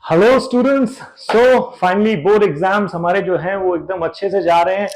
Hello students. So finally board exams हमारे जो हैं वो एकदम अच्छे से जा रहे हैं।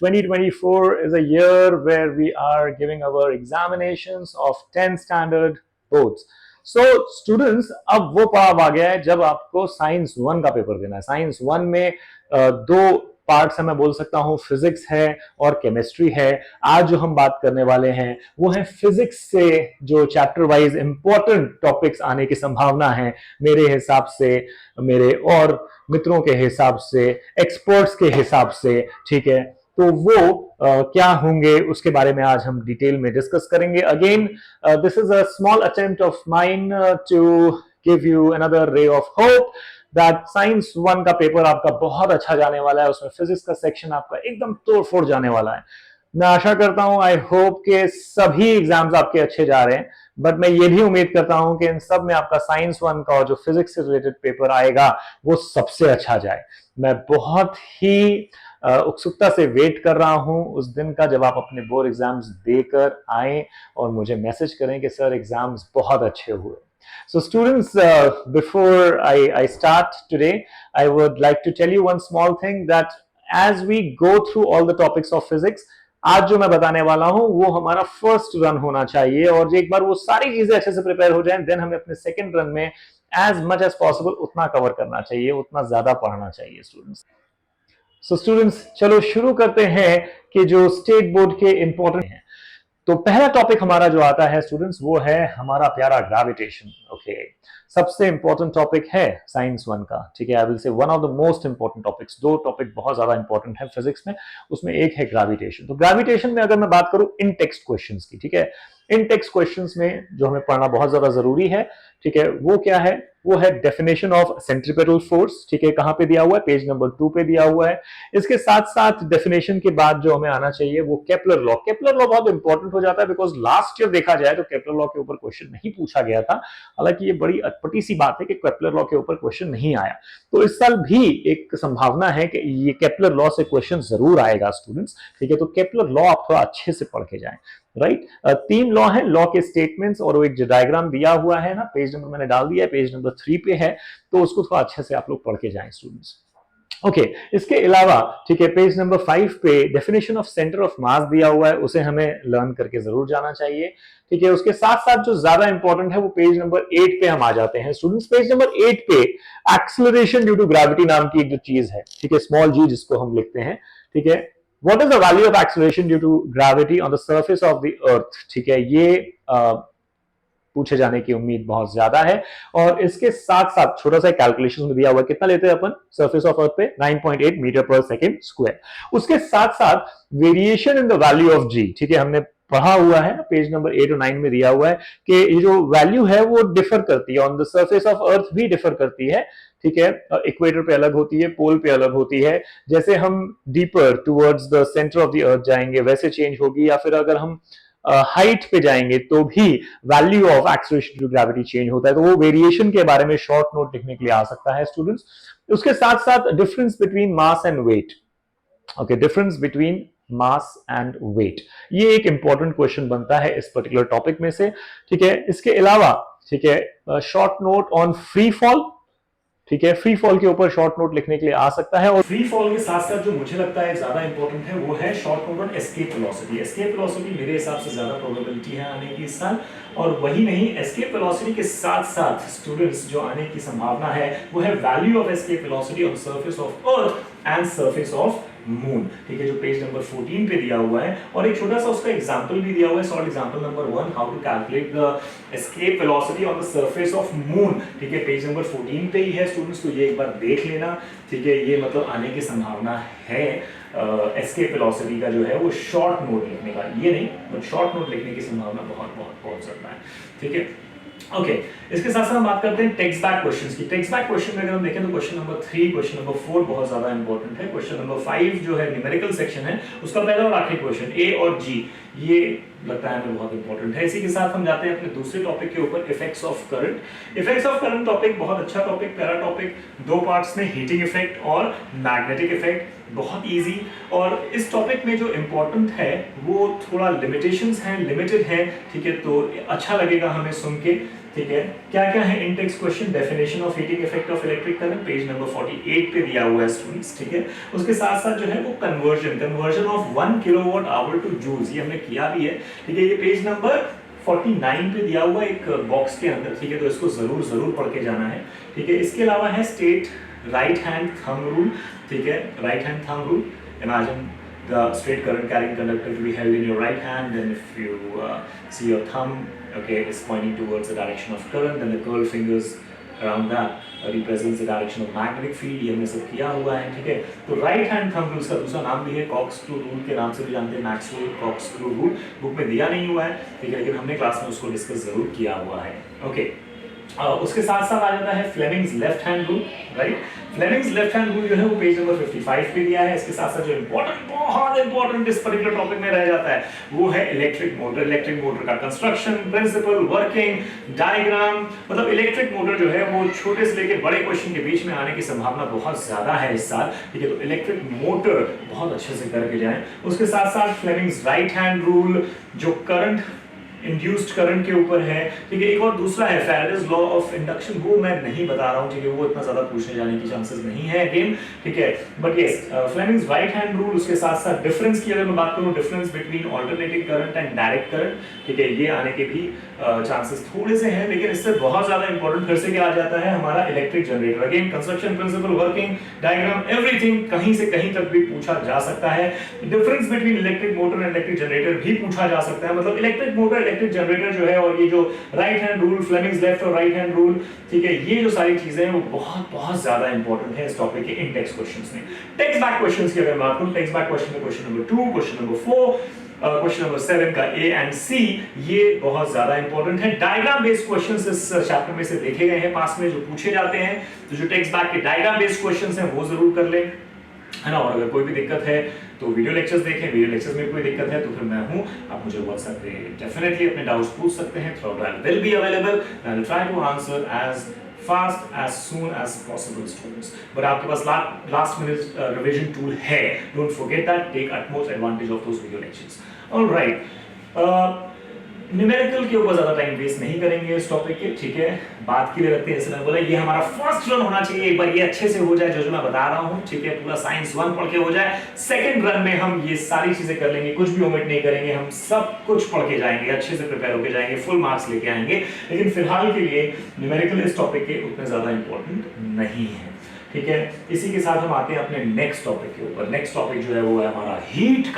2024 is a year where we are giving our examinations of 10th standard boards. So students, अब वो पड़ाव आ गया है जब आपको साइंस वन का पेपर देना है। साइंस वन में दो पार्ट्स है, मैं बोल सकता हूँ फिजिक्स है और केमिस्ट्री है। आज जो हम बात करने वाले हैं वो है फिजिक्स से जो चैप्टर वाइज इंपॉर्टेंट टॉपिक्स आने की संभावना है मेरे हिसाब से, मेरे और मित्रों के हिसाब से, एक्सपर्ट्स के हिसाब से। ठीक है, तो वो क्या होंगे उसके बारे में आज हम डिटेल में डिस्कस करेंगे। Again this is a small attempt of mine to give you another ray of hope that science one का पेपर आपका बहुत अच्छा जाने वाला है। उसमें फिजिक्स का सेक्शन आपका एकदम तोड़ फोड़ जाने वाला है। मैं आशा करता हूं, आई होप के सभी एग्जाम्स आपके अच्छे जा रहे हैं, बट मैं ये भी उम्मीद करता हूं कि इन सब में आपका साइंस वन का और जो फिजिक्स से रिलेटेड पेपर आएगा वो सबसे अच्छा जाए। मैं बहुत ही उत्सुकता से वेट कर रहा हूं उस दिन का जब आप अपने बोर्ड एग्जाम्स देकर आए और मुझे मैसेज करें कि सर एग्जाम्स बहुत अच्छे हुए। So students, before I start today, I would like to tell you one small thing that as we go through all the topics of physics, आज जो मैं बताने वाला हूं वो हमारा फर्स्ट रन होना चाहिए और एक बार वो सारी चीजें अच्छे से प्रिपेयर हो जाएं, देन हमें अपने सेकंड रन में एज मच एज पॉसिबल उतना कवर करना चाहिए, उतना ज्यादा पढ़ना चाहिए स्टूडेंट्स। सो स्टूडेंट्स, चलो शुरू करते हैं कि जो स्टेट बोर्ड के इंपॉर्टेंट हैं। तो पहला टॉपिक हमारा जो आता है स्टूडेंट्स वो है हमारा प्यारा ग्रेविटेशन। ओके, सबसे इंपॉर्टेंट टॉपिक है साइंस वन का। ठीक है, I will say one of the most important topics. दो टॉपिक बहुत ज्यादा इंपॉर्टेंट है फिजिक्स में, उसमें एक है ग्रेविटेशन। तो ग्रेविटेशन में अगर मैं बात करूं इन टेक्स्ट क्वेश्चंस की, ठीक है, इन टेक्स्ट क्वेश्चंस में जो हमें पढ़ना बहुत ज्यादा जरूरी है, ठीक है, वो क्या है? वो है डेफिनेशन ऑफ सेंट्रीपेटल फोर्स। ठीक है, कहां पे दिया हुआ है? पेज नंबर 2 पे दिया हुआ है। इसके साथ साथ डेफिनेशन के बाद जो हमें आना चाहिए वो केपलर लॉ। केपलर लॉ बहुत इंपॉर्टेंट हो जाता है बिकॉज लास्ट ईयर देखा जाए तो केपलर लॉ के ऊपर क्वेश्चन नहीं पूछा गया था। हालांकि ये बड़ी अटपटी सी बात है कि केपलर लॉ के ऊपर क्वेश्चन नहीं आया, तो इस साल भी एक संभावना है कि ये केपलर लॉ से क्वेश्चन जरूर आएगा स्टूडेंट्स। ठीक है, तो केपलर लॉ आप थोड़ा अच्छे से पढ़ के जाएं। राइट, तीन लॉ है, लॉ के स्टेटमेंट्स और एक जो डायग्राम दिया हुआ है ना, पेज नंबर मैंने डाल दिया है, पेज नंबर 3 पे है, तो उसको थोड़ा अच्छे से आप लोग पढ़ के जाएं स्टूडेंट्स। ओके, इसके अलावा ठीक है, पेज नंबर 5 पे definition of centre of mass दिया हुआ है, उसे हमें लर्न करके जरूर जाना चाहिए। ठीक है, उसके साथ साथ जो ज्यादा इंपॉर्टेंट है वो पेज नंबर 8 पे हम आ जाते हैं स्टूडेंट्स। पेज नंबर 8 पे एक्सीलरेशन ड्यू टू ग्रेविटी नाम की एक जो चीज है, ठीक है, स्मॉल जी जिसको हम लिखते हैं। ठीक है, what is the value of acceleration due to gravity on the surface of the earth? ठीक है, ये पूछे जाने की उम्मीद बहुत ज्यादा है। और इसके साथ साथ छोटा सा कैलकुलेशन में दिया हुआ है, कितना लेते हैं अपन सरफेस ऑफ अर्थ पे? 9.8 मीटर पर सेकेंड स्क्वायर। उसके साथ साथ variation in the value of g. ठीक है, हमने पढ़ा हुआ है, पेज नंबर 8 और 9 में दिया हुआ है कि ये जो वैल्यू है वो डिफर करती है, on the surface of earth भी डिफर करती है। ठीक है, इक्वेटर पे अलग होती है, पोल पे अलग होती है। जैसे हम deeper towards the centre of the अर्थ जाएंगे वैसे चेंज होगी, या फिर अगर हम हाइट पे जाएंगे तो भी value of acceleration to gravity change होता है। तो वो वेरिएशन के बारे में शॉर्ट नोट लिखने के लिए आ सकता है स्टूडेंट्स। उसके साथ साथ difference between mass and weight. Okay, difference between mass and weight, ये एक इंपॉर्टेंट क्वेश्चन बनता है इस पर्टिकुलर टॉपिक में से। ठीक है, इसके अलावा ठीक है, short note on free fall. ठीक है, फ्री फॉल के ऊपर शॉर्ट नोट लिखने के लिए आ सकता है। और फ्री फॉल के साथ साथ जो मुझे लगता है ज्यादा इंपॉर्टेंट है वो है short note on escape velocity. Escape velocity मेरे हिसाब से ज्यादा प्रोबेबिलिटी है आने की इस साल। और वही नहीं, एस्केप वेलोसिटी के साथ साथ स्टूडेंट्स जो आने की संभावना है वो है value of escape velocity on surface of earth and surface of moon. ठीक है, जो पेज नंबर 14 पे दिया हुआ है, और एक छोटा सा उसका एग्जांपल भी दिया हुआ है, solve example number 1, how to calculate the escape velocity on the surface of moon. ठीक है, पेज नंबर 14 पे ही है स्टूडेंट्स, तो ये एक बार देख लेना। ठीक है, ये मतलब आने की संभावना है एस्केप वेलोसिटी का जो है वो शॉर्ट नोट लिखने का, ये नहीं बट शॉर्ट नोट लिखने की संभावना बहुत बहुत बहुत ज्यादा है। ठीक है, ओके, इसके साथ साथ हम बात करते हैं टेक्स्ट बैक क्वेश्चंस की। टेक्स्ट बैक क्वेश्चन में अगर हम देखें तो क्वेश्चन नंबर 3, क्वेश्चन नंबर 4 बहुत ज्यादा इंपॉर्टेंट है। क्वेश्चन नंबर 5 जो है न्यूमेरिकल सेक्शन है, उसका पहला और आखिरी क्वेश्चन ए और जी, ये लगता है हमें बहुत इंपॉर्टेंट है। इसी के साथ हम जाते हैं अपने दूसरे टॉपिक के ऊपर, effects of current. Effects of current topic बहुत अच्छा टॉपिक, प्यारा टॉपिक, दो पार्ट्स में, हीटिंग इफेक्ट और मैग्नेटिक इफेक्ट, बहुत इजी। और इस टॉपिक में जो इंपॉर्टेंट है वो थोड़ा लिमिटेशंस हैं, लिमिटेड है। ठीक है, तो अच्छा लगेगा हमें सुन के। ठीक है। क्या क्या है in text question, definition of heating effect of electric current page number 48 पे दिया हुआ है स्टूडेंट्स, ठीक है। उसके साथ साथ जो है वो conversion of 1 kilowatt hour to joules, ये हमने किया भी है, ठीक है। ये पेज नंबर 49 पे दिया हुआ एक बॉक्स के अंदर, ठीक है। तो इसको जरूर पढ़ के जाना है, ठीक है। इसके अलावा है state right hand thumb rule, ठीक है। Right hand thumb rule, imagine the straight current carrying conductor to be held in your right hand, and if you see your thumb, okay, is pointing towards the direction of current, then the curled fingers around that represents the direction of magnetic field, ये हमने सब किया हुआ है, ठीक है। तो right hand thumb rule का दूसरा नाम भी है कॉक्सक्रू रूल के नाम से भी जानते हैं, मैक्सवेल कॉक्सक्रू रूल। बुक में दिया नहीं हुआ है, ठीक है, लेकिन हमने क्लास में उसको डिस्कस जरूर किया हुआ है, ओके। उसके साथ साथ आ जाता है Fleming's left hand rule, right. Fleming's left hand rule जो है वो पेज नंबर 55 पे दिया है। इसके साथ साथ जो बहुत इंपॉर्टेंट इस पर्टिकुलर टॉपिक में रह जाता है वो है इलेक्ट्रिक मोटर का कंस्ट्रक्शन, प्रिंसिपल, वर्किंग, डायग्राम। मतलब इलेक्ट्रिक मोटर जो है वो छोटे से लेकर बड़े क्वेश्चन के बीच में आने की संभावना बहुत ज्यादा है इस साल, ठीक है। तो इलेक्ट्रिक मोटर बहुत अच्छे से करके जाएं। उसके साथ साथ फ्लेमिंग्स राइट हैंड रूल जो करंट इंड्यूस्ड करंट के ऊपर है, ठीक है। एक और दूसरा है फैराडेज लॉ ऑफ इंडक्शन, वो मैं नहीं बता रहा हूं, ठीक है, वो इतना ज्यादा पूछने जाने की चांसेस नहीं है अगेन, ठीक है। But yes, Fleming's right hand rule, उसके साथ साथ डिफरेंस की अगर मैं बात करूं, difference between alternating current and direct current, ठीक है, ये आने के भी चांसेस थोड़े से हैं। लेकिन इससे बहुत ज्यादा इंपॉर्टेंट फिर से क्या आ जाता है हमारा electric generator. Again construction, principle, working, diagram, everything कहीं से कहीं तक भी पूछा जा सकता है। Difference between electric motor and electric generator भी पूछा जा सकता है। मतलब इलेक्ट्रिक मोटर, इलेक्ट्रिक जनरेटर जो है, और ये जो right hand rule, Fleming's left और राइट हैंड रूल, ठीक है, ये जो सारी चीजें हैं वो बहुत ज्यादा इंपॉर्टेंट है इस टॉपिक के इन टेक्स्ट क्वेश्चंस में। टेक्स्ट बैक क्वेश्चंस की अगर बात करूं, टेक्स्ट बैक क्वेश्चन में question number 2, question number 4, question number 7 का ए एंड सी, ये बहुत ज्यादा इंपॉर्टेंट है। डायग्राम बेस्ड क्वेश्चंस इस चैप्टर में से देखे गए हैं पास में जो पूछे जाते हैं, तो जो टेक्स्ट बैक के डायग्राम बेस्ड क्वेश्चंस हैं वो जरूर कर लें, है ना। और अगर कोई भी दिक्कत है तो वीडियो लेक्चर्स देखें, वीडियो लेक्चर्स में कोई दिक्कत है तो फिर मैं हूं, आप मुझे व्हाट्सएप पे डेफिनेटली अपने डाउट्स पूछ सकते हैं। Throughout will be available and I will try to answer as fast as soon as possible students, but आपके पास last minute revision tool है, don't forget that, take utmost advantage of those video lectures. All right, numerical के ऊपर ज्यादा time waste नहीं करेंगे इस topic के, ठीक है। बात के लिए रखते हैं, जैसे मैंने बोला ये हमारा फर्स्ट रन होना चाहिए, एक बार ये अच्छे से हो जाए जो मैं बता रहा हूं, ठीक है, पूरा साइंस 1 पढ़ के हो जाए। सेकंड रन में हम ये सारी चीजें कर लेंगे, कुछ भी ओमिट नहीं करेंगे, हम सब कुछ पढ़ के जाएंगे, अच्छे से प्रिपेयर होके जाएंगे, फुल मार्क्स लेके आएंगे। लेकिन फिलहाल के लिए न्यूमेरिकल इस टॉपिक के उतने ज्यादा इंपॉर्टेंट नहीं है, ठीक है। इसी के साथ हम आते हैं अपने नेक्स्ट टॉपिक के ऊपर। नेक्स्ट टॉपिक जो है वो है हमारा हीट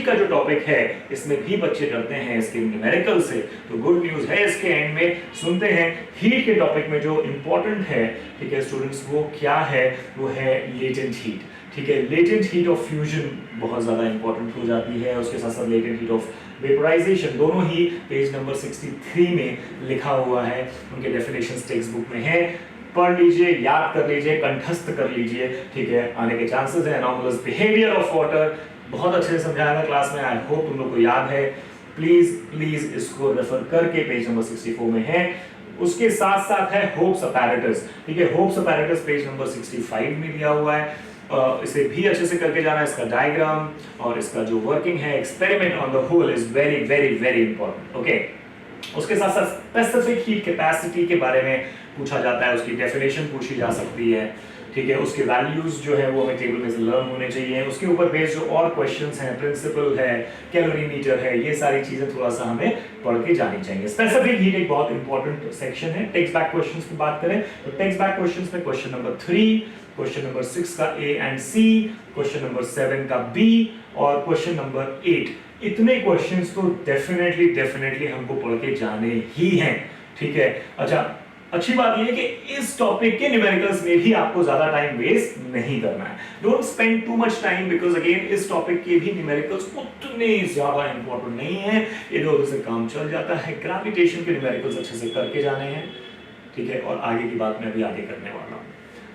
का जो टॉपिक है, इसमें भी बच्चे डरते हैं इसके न्यूमेरिकल से, तो गुड न्यूज है इसके एंड में सुनते हैं। हीट के टॉपिक में जो इंपॉर्टेंट है, ठीक है स्टूडेंट्स, वो क्या है, वो है लेटेंट हीट, ठीक है। लेटेंट हीट ऑफ फ्यूजन बहुत ज्यादा इंपॉर्टेंट हो जाती है, उसके साथ साथ लेटेंट हीट ऑफ वेपराइजेशन, दोनों ही पेज नंबर 63 में लिखा हुआ है, उनके डेफिनेशंस टेक्स्ट बुक में है, पढ़ लीजिए, याद कर लीजिए, कंठस्थ कर लीजिए, ठीक है। आने के चांसेस है। एनॉमलस बिहेवियर ऑफ वाटर बहुत अच्छे से समझाया था क्लास में, आई होप तुम लोग को याद है। प्लीज इसको रेफर करके पेज नंबर 64 में है। उसके साथ साथ है होप्स अपैरेटस, ठीक है। होप्स अपैरेटस पेज नंबर 65 में दिया हुआ है, इसे भी अच्छे से करके जाना है। इसका डायग्राम और इसका जो वर्किंग है, experiment on the whole is very very very important, okay. उसके साथ साथ स्पेसिफिक हीट कैपेसिटी के बारे में पूछा जाता है, उसकी डेफिनेशन पूछी जा सकती है, ठीक है। उसके वैल्यूज जो है वो हमें टेबल में से लर्न होने चाहिए। उसके ऊपर बेस्ड जो और क्वेश्चंस हैं, प्रिंसिपल है, कैलोरीमीटर है, ये सारी चीजें थोड़ा सा हमें पढ़ के जानी चाहिए। स्पेसिफिक हीट एक बहुत इंपॉर्टेंट सेक्शन है। टेक्स्ट बैक क्वेश्चंस की बात करें तो टेक्स्ट बैक क्वेश्चंस में क्वेश्चन नंबर 3, क्वेश्चन नंबर 6 का A and C, question number 7 का बी और क्वेश्चन नंबर 8, इतने क्वेश्चंस तो डेफिनेटली हमको पढ़ के जाने ही हैं, ठीक है। अच्छा, अच्छी बात यह है कि इस टॉपिक के न्यूमेरिकल्स में भी आपको ज्यादा टाइम वेस्ट नहीं करना है। Don't spend too much time, because again इस टॉपिक के भी न्यूमेरिकल्स उतने ज्यादा इंपॉर्टेंट नहीं है, इधर उधर से काम चल जाता है। ग्रेविटेशन के न्यूमेरिकल्स अच्छे से करके जाने हैं, ठीक है। और आगे की बात मैं अभी आगे करने वाला हूं।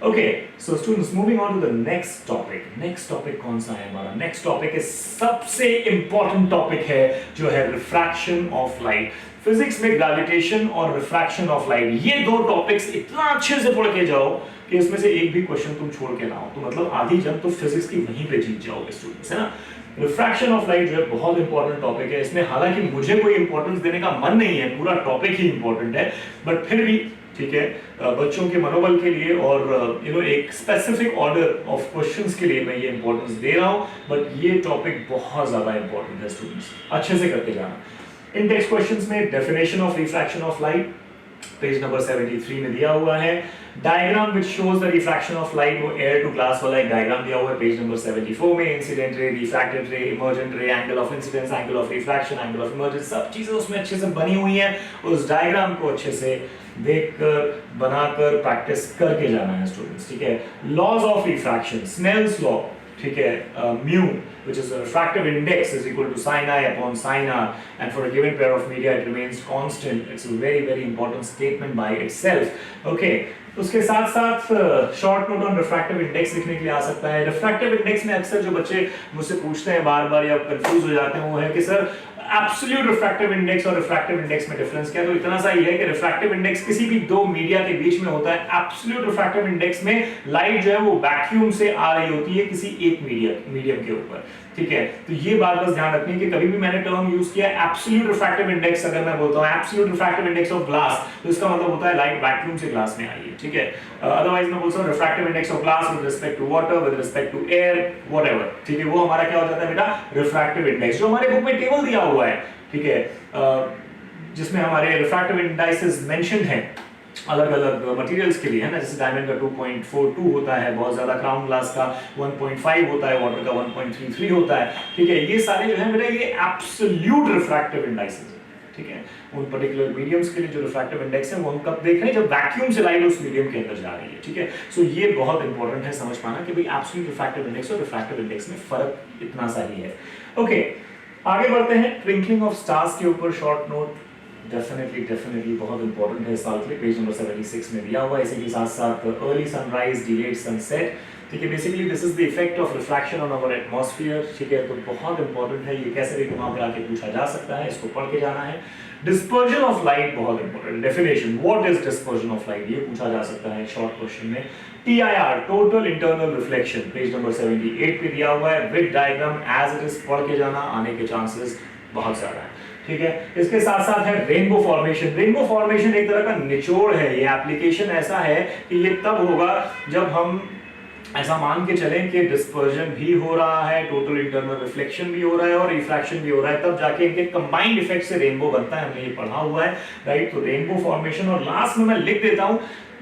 Okay, so students, moving on to the next topic. Next topic कौन सा है हमारा? Next topic is सबसे important topic है जो है refraction of light. फिजिक्स में ग्रेविटेशन और रिफ्रैक्शन ऑफ लाइट, ये दो टॉपिक्स इतना अच्छे से पढ़ के जाओ कि इसमें से एक भी क्वेश्चन तुम छोड़ के ना हो, तो मतलब आधी जंग तो फिजिक्स की वहीं पे जीत जाओगे स्टूडेंट्स, है ना। रिफ्रैक्शन ऑफ लाइट जो है बहुत इंपॉर्टेंट टॉपिक है, इसमें हालांकि मुझे कोई इंपॉर्टेंस देने का मन नहीं है, पूरा टॉपिक ही इंपॉर्टेंट है, बट फिर भी ठीक है, बच्चों के मनोबल के लिए और एक स्पेसिफिक ऑर्डर ऑफ क्वेश्चंस के लिए मैं ये इंपॉर्टेंस दे रहा हूं, बट ये टॉपिक बहुत ज्यादा इंपॉर्टेंट है स्टूडेंट्स, अच्छे से करके जाना। इन टेक्स्ट क्वेश्चंस में definition of refraction of light page number 73 में दिया हुआ है, diagram which shows the refraction of light, वो एयर टू ग्लास वाला एक डायग्राम दिया हुआ है पेज नंबर 74 में, इंसिडेंट रे, रिफ्रैक्टेड रे, इमर्जेंट रे, angle of incidence, angle of refraction, angle of emergence, सब चीजें उसमें अच्छे से बनी हुई हैं। उस डायग्राम को अच्छे से देखकर बनाकर प्रैक्टिस करके जाना है स्टूडेंट्स, ठीक है। Laws of refraction, Snell's law, ठीक है, mu which is a refractive index is equal to sin I upon sin R, and for a given pair of media it remains constant. It's a very important statement by itself. Okay, उसके साथ साथ short note on refractive index लिखने के लिए आ सकता है। Refractive index में अक्सर जो बच्चे मुझसे पूछते हैं बार-बार या कंफ्यूज हो जाते हैं वो है कि सर एब्सोल्यूट रिफ्रैक्टिव इंडेक्स और रिफ्रैक्टिव इंडेक्स में डिफरेंस क्या है? तो इतना सा ही है कि रिफ्रैक्टिव इंडेक्स किसी भी दो मीडिया के बीच में होता है, एब्सोल्यूट रिफ्रैक्टिव इंडेक्स में लाइट जो है वो वैक्यूम से आ रही होती है किसी एक मीडियम के ऊपर, ठीक है। तो ये बात बस ध्यान रखनी है कि कभी भी मैंने टर्म यूज किया एब्सोल्यूट रिफ्रैक्टिव इंडेक्स, अगर मैं बोलता हूं absolute refractive index of glass, तो इसका मतलब होता है लाइट वैक्यूम से ग्लास में आई है, ठीक है। अदरवाइज मैं बोलता हूं refractive index of glass with respect to water, with respect to air, whatever, ठीक है, वो हमारा क्या हो जाता है बेटा, रिफ्रैक्टिव इंडेक्स, जो हमारे बुक में टेबल दिया हुआ है, ठीक है, जिसमें हमारे रिफ्रैक्टिव इंडाइसेस मेंशन्ड हैं अलग अलग मटेरियल्स के लिए, है ना। जैसे डायमंड का 2.42 होता है, बहुत ज्यादा क्राउन ग्लास का 1.5 होता है, वाटर का 1.33 होता है, ठीक है। ये सारे जो है बेटा ये एब्सोल्यूट रिफ्रैक्टिव इंडाइसेस है, ठीक है। उन पर्टिकुलर मीडियम्स के लिए जो रिफ्रैक्टिव इंडेक्स है वो हम कब देख रहे हैं, जब वैक्यूम से लाइट उस मीडियम के अंदर जा रही है, ठीक है। सो ये बहुत इंपॉर्टेंट है समझ पाना कि भाई एब्सोल्यूट रिफ्रैक्टिव इंडेक्स और रिफ्रैक्टिव इंडेक्स में फर्क इतना सा ही है। ओके, आगे बढ़ते हैं। ट्विंकलिंग ऑफ स्टार्स के ऊपर शॉर्ट नोट डेफिनेटली बहुत इंपॉर्टेंट है इस साल के लिए, पेज नंबर 76 में दिया हुआ है। इसी के साथ साथ अर्ली सनराइज, डिलेड सनसेट, ठीक है। Basically this is the effect of refraction on our atmosphere, ठीक है। तो बहुत इंपॉर्टेंट है, ये कैसे भी वहां पे आके पूछा जा सकता है, इसको पढ़ के जाना है। डिस्पर्जन ऑफ लाइट बहुत important, definition what is dispersion of light, ये पूछा जा सकता है शॉर्ट क्वेश्चन में। TIR, total internal reflection, page number 78 पे दिया हुआ है, with diagram as it is पढ़ के जाना, आने के चांसेस बहुत ज्यादा है, ठीक है। इसके साथ साथ है रेनबो फॉर्मेशन। रेनबो फॉर्मेशन एक तरह का निचोड़ है, ये एप्लीकेशन ऐसा है कि ये तब होगा जब हम ऐसा मान के चलें कि डिस्पर्जन भी हो रहा है, टोटल इंटरनल रिफ्लेक्शन भी हो रहा है और रिफ्रैक्शन भी हो रहा है, तब जाके इनके कंबाइंड इफेक्ट से रेनबो बनता है, हमने ये पढ़ा हुआ है, राइट। तो रेनबो फॉर्मेशन, और लास्ट में मैं लिख देता हूं,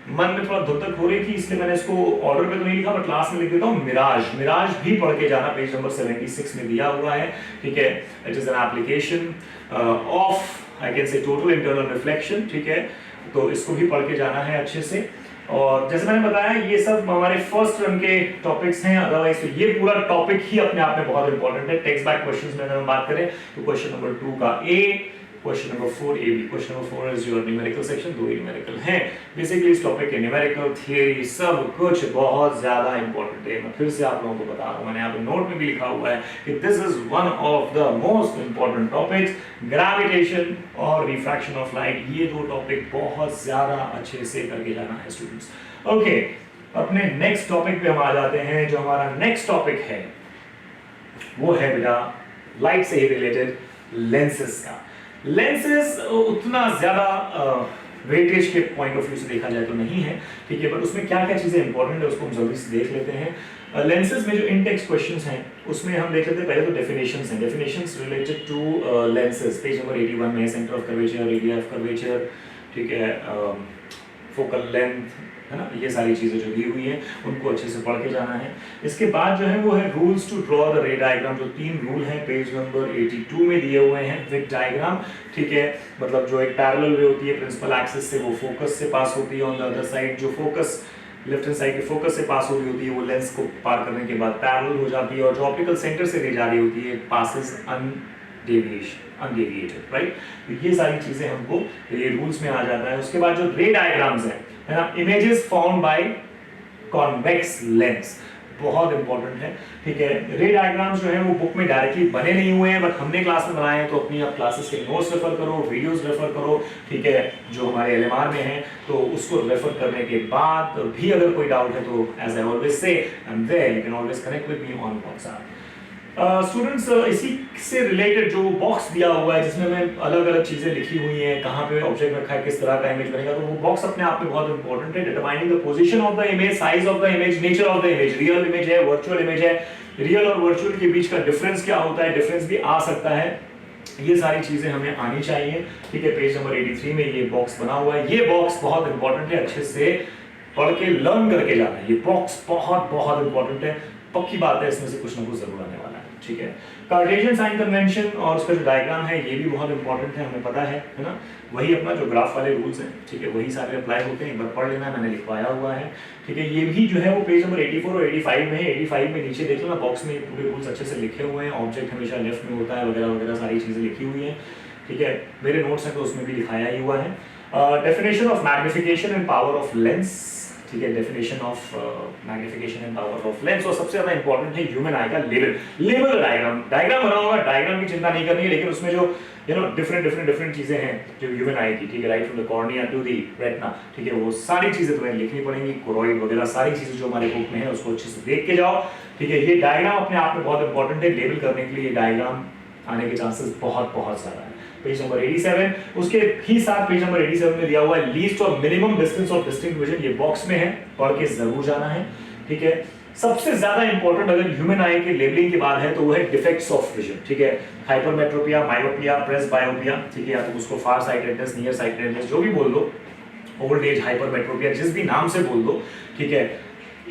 मन में थोड़ा धुतक हो रही थी इसलिए मैंने इसको ऑर्डर पे तो नहीं लिखा, बट लास्ट में लिख देता हूं, मिराज। मिराज भी पढ़ के जाना, पेज नंबर 76 में दिया हुआ है, ठीक है। It is an application of I can say total internal reflection, ठीक है। तो इसको भी पढ़ के जाना है अच्छे से। और जैसे मैंने बताया ये सब हमारे फर्स्ट रन के टॉपिक्स हैं, अदरवाइज तो ये पूरा टॉपिक ही अपने आप में बहुत इंपॉर्टेंट है। टेक्स्ट बैक क्वेश्चंस में अगर हम बात करें तो क्वेश्चन नंबर 2 का A, question number 4 A B, question number 4 is your numerical section, 2 numerical हैं। बेसिकली इस टॉपिक के न्यूमेरिकल, थियरी सब कुछ बहुत ज्यादा इंपॉर्टेंट है। मैं फिर से आप लोगों को बता रहा हूं, मैंने यहाँ पे नोट में भी लिखा हुआ है कि this is one of the most important topics, gravitation और रिफ्रैक्शन ऑफ लाइट। ये दो टॉपिक बहुत ज्यादा अच्छे से करके जाना है स्टूडेंट्स। ओके, अपने नेक्स्ट टॉपिक पे हम आ जाते हैं। जो हमारा नेक्स्ट टॉपिक है वो है बेटा लाइट से ही रिलेटेड लेंसेज का। लेंसेज उतना ज्यादा वेटेज के पॉइंट ऑफ व्यू से देखा जाए तो नहीं है, ठीक है, बट उसमें क्या क्या चीजें इंपॉर्टेंट है उसको हम जल्दी से देख लेते हैं। लेंसेज में जो इन टेक्स्ट क्वेश्चंस हैं उसमें हम देख लेते हैं। पहले तो डेफिनेशंस हैं, definitions related to lenses, page number 81 में, centre of curvature, radius of curvature, ठीक है, फोकल लेंथ, है ना, ये सारी चीजें जो दी हुई हैं उनको अच्छे से पढ़ के जाना है। इसके बाद जो है वो है rules to draw the ray diagram, जो 3 रूल हैं पेज नंबर 82 में दिए हुए हैं विद डायग्राम, ठीक है। मतलब जो एक पैरेलल रे होती है प्रिंसिपल एक्सिस से, वो फोकस से पास होती है, ऑन द अदर साइड जो फोकस लेफ्ट हैंड साइड के फोकस से पास हो रही होती है वो लेंस को पार करने के बाद पैरेलल हो जाती है, और जो ऑप्टिकल सेंटर से ले जा रही होती है पासेस अनडेविएटेड, राइट। तो ये सारी चीजें हमको ये रूल्स में आ जाता है। उसके बाद जो रे डायग्राम्स है ना, images formed by convex lens, बहुत इंपॉर्टेंट है, ठीक है। रे डायग्राम्स जो है वो बुक में डायरेक्टली बने नहीं हुए हैं, बट हमने क्लास में बनाए हैं, तो अपनी आप क्लासेस के नोट्स रेफर करो, वीडियोस रेफर करो, ठीक है, जो हमारे एलएमआर में है, तो उसको रेफर करने के बाद भी अगर कोई डाउट है तो as I always say I am there, you can always connect with me on WhatsApp. Students इसी से रिलेटेड जो बॉक्स दिया हुआ है जिसमें मैं अलग अलग चीजें लिखी हुई हैं, कहाँ पे ऑब्जेक्ट रखा है, किस तरह का इमेज बनेगा, तो वो बॉक्स अपने आप में बहुत इंपॉर्टेंट है। Determining the position of the image, size of the image, nature of the image, real image है, वर्चुअल इमेज है, रियल और वर्चुअल के बीच का डिफरेंस क्या होता है, डिफरेंस भी आ सकता है, ये सारी चीजें हमें आनी चाहिए, ठीक है। पेज नंबर 83 में ये बॉक्स बना हुआ है, ये बॉक्स बहुत इंपॉर्टेंट है, अच्छे से पढ़ के लर्न करके जाना है, ये बॉक्स बहुत बहुत इंपॉर्टेंट है, पक्की बात है इसमें से कुछ ना कुछ जरूर आने वाला है, ठीक है। कार्टेशियन साइन कन्वेंशन और उसका जो डायग्राम है ये भी बहुत इंपॉर्टेंट है, हमें पता है ना, वही अपना जो ग्राफ वाले रूल्स हैं, ठीक है, वही सारे अप्लाई होते हैं, एक बार पढ़ लेना, मैंने लिखवाया हुआ है, ठीक है। ये भी जो है वो पेज नंबर 84 और 85 में है, 85 में नीचे देख लो ना, बॉक्स में पूरे रूल्स अच्छे से लिखे हुए हैं, ऑब्जेक्ट हमेशा लेफ्ट में होता है वगैरह वगैरह सारी चीजें लिखी हुई हैं, ठीक है। मेरे नोट्स हैं तो उसमें भी लिखाया ही हुआ है। Definition of magnification and power of lens, ठीक है, definition of magnification and power of lens, और सबसे ज्यादा इंपॉर्टेंट है ह्यूमन आई का लेवल डायग्राम बना होगा, डायग्राम की चिंता नहीं करनी है, लेकिन उसमें जो डिफरेंट चीजें हैं जो ह्यूमन आई की, ठीक है, right from the cornea to the retina, ठीक है, वो सारी चीजें तुम्हें लिखनी पड़ेंगी, कोरोइड वगैरह सारी चीजें जो हमारे बुक में है उसको अच्छे से देख के जाओ, ठीक है। ये डायग्राम अपने आप में बहुत इंपॉर्टेंट है, लेबल करने के लिए ये डायग्राम आने के चांसेस बहुत बहुत ज्यादा है। पेज नंबर 87, उसके ही साथ पेज नंबर 87 में दिया हुआ है लीस्ट और minimum distance of distinct vision, ये बॉक्स में है, पढ़ के जरूर जाना है, ठीक है। सबसे ज्यादा इंपॉर्टेंट अगर ह्यूमन आई के लेबलिंग की बात है तो वो है डिफेक्ट्स ऑफ विजन, ठीक है, हाइपरमेट्रोपिया, मायोपिया, प्रेसबायोपिया, ठीक है, या तो उसको फार साइटेडनेस, नियर साइटेडनेस जो भी बोल दो, ओल्ड एज हाइपरमेट्रोपिया, जिस भी नाम से बोल दो, ठीक है,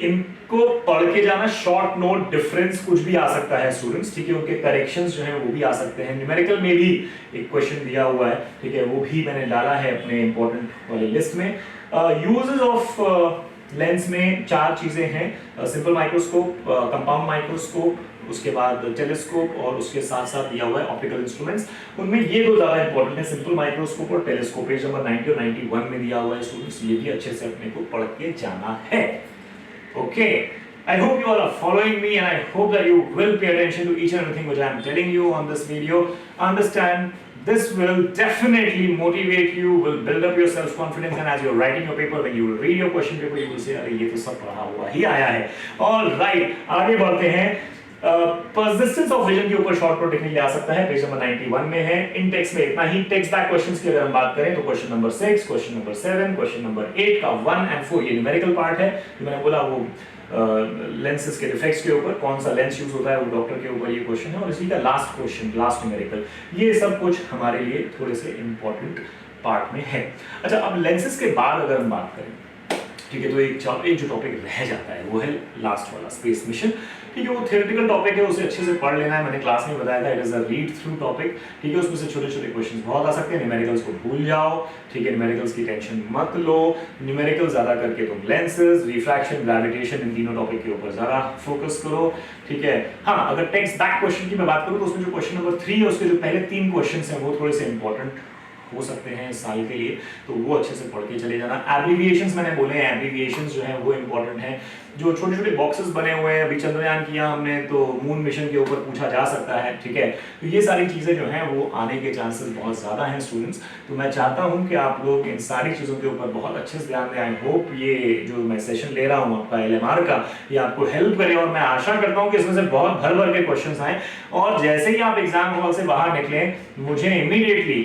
इनको पढ़ के जाना, शॉर्ट नोट डिफरेंस कुछ भी आ सकता है स्टूडेंट्स, ठीक है, उनके करेक्शंस जो हैं वो भी आ सकते हैं, न्यूमेरिकल में भी एक क्वेश्चन दिया हुआ है, ठीक है, वो भी मैंने डाला है अपने इंपॉर्टेंट वाले लिस्ट में। यूजेस ऑफ लेंस में 4 चीजें हैं, सिंपल माइक्रोस्कोप, कंपाउंड माइक्रोस्कोप, उसके बाद टेलीस्कोप और उसके साथ साथ दिया हुआ है ऑप्टिकल इंस्ट्रूमेंट्स, उनमें ये दो ज्यादा इंपॉर्टेंट है, सिंपल माइक्रोस्कोप और टेलीस्कोप, पेज नंबर 90 और 91 में दिया हुआ है स्टूडेंट्स, ये भी अच्छे से अपने को पढ़ के जाना है। Okay, I hope you all are following me and I hope that you will pay attention to each and everything which I am telling you on this video. Understand, this will definitely motivate you, will build up your self-confidence, and as you're writing your paper, when you will read your question paper, you will say, अरे ये तो सब पढ़ा हुआ ही आया है। All right, आगे बढ़ते हैं। परसिस्टेंस ऑफ विजन के ऊपर शॉर्ट नोट लिखने के लिए आ सकता है, पेज नंबर 91 में है। इन टेक्स्ट में इतना ही। टेक्स्ट बैक क्वेश्चंस की अगर हम बात करें तो question number 6, question number 7, question number 8 का 1 और 4 ये न्यूमेरिकल पार्ट है, जो मैंने बोला वो लेंसेज के डिफेक्ट्स के ऊपर, कौन सा लेंस यूज होता है वो डॉक्टर के ऊपर ये क्वेश्चन है, और इसी का लास्ट क्वेश्चन, लास्ट न्यूमेरिकल, ये सब कुछ हमारे लिए थोड़े से इंपॉर्टेंट पार्ट में है। अच्छा, अब लेंसेज के बाद अगर हम बात करें, ठीक है, तो एक जो टॉपिक रह जाता है वो है लास्ट वाला, स्पेस मिशन, ठीक है, वो थियोरेटिकल टॉपिक है, उसे अच्छे से पढ़ लेना है, मैंने क्लास में बताया था, it is a read through topic, ठीक है, उसमें से छोटे छोटे क्वेश्चंस बहुत आ सकते हैं, न्यूमेरिकल्स को भूल जाओ, ठीक है, न्यूमेरिकल्स की टेंशन मत लो, न्यूमेरिकल ज्यादा करके तुम लेंसेज, रिफ्रैक्शन, ग्रेविटेशन, इन तीनों टॉपिक के ऊपर ज्यादा फोकस करो, ठीक है। हाँ, अगर टेक्स्ट बैक क्वेश्चन की मैं बात करूँ तो उसमें जो क्वेश्चन नंबर 3 है उसके जो पहले 3 क्वेश्चन हैं वो थोड़े से इंपॉर्टेंट हो सकते हैं इस साल के लिए, तो वो अच्छे से पढ़ के चले जाना। एब्रिविएशंस मैंने बोले हैं, एब्रिविएशंस जो है वो इंपॉर्टेंट है, जो छोटे छोटे बॉक्सेस बने हुए हैं, अभी चंद्रयान किया हमने तो मून मिशन के ऊपर पूछा जा सकता है, ठीक है, तो ये सारी चीजें जो हैं वो आने के चांसेस बहुत ज्यादा हैं स्टूडेंट्स, तो मैं चाहता हूं कि आप लोग इन सारी चीजों के ऊपर बहुत अच्छे से ध्यान दें। आई होप ये जो मैं सेशन ले रहा हूँ आपका LMR का, ये आपको हेल्प करे, और मैं आशा करता हूँ कि इसमें से बहुत भर भर के क्वेश्चन आए, और जैसे ही आप एग्जाम हॉल से बाहर निकले मुझे इमीडिएटली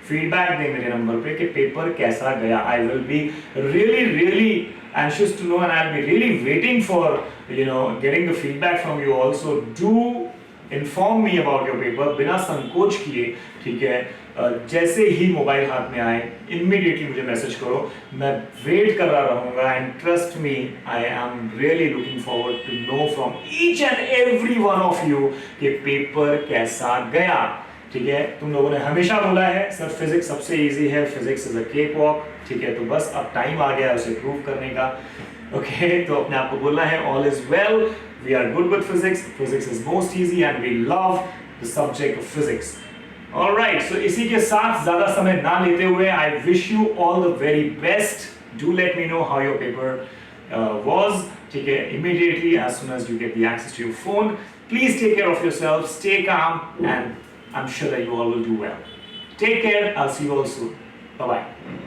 फीडबैक दे मेरे नंबर पे कि पेपर कैसा गया। I will be really anxious to know and I'll be really waiting for getting the feedback from you also. Do inform me about your paper बिना संकोच किए, ठीक है, जैसे ही मोबाइल हाथ में आए इमीडिएटली मुझे मैसेज करो, मैं वेट कर रहा रहूंगा, and trust me I am really looking forward to know from each and every one of you कि पेपर कैसा गया, ठीक है। तुम लोगों ने हमेशा बोला है सर फिजिक्स सबसे इजी है, physics is a cake walk, ठीक है, तो बस अब टाइम आ गया उसे प्रूव करने का, ओके। तो अपने आप को बोलना है all is well, we are good with physics, physics is most easy and we love the subject of physics. Alright, so इसी के साथ ज्यादा समय ना लेते हुए I wish you all the very best. Do let me know how your paper was, ठीक है, immediately as soon as you get the access to your phone. Please take care of yourself, stay calm, and I'm sure that you all will do well. Take care. I'll see you all soon. Bye bye.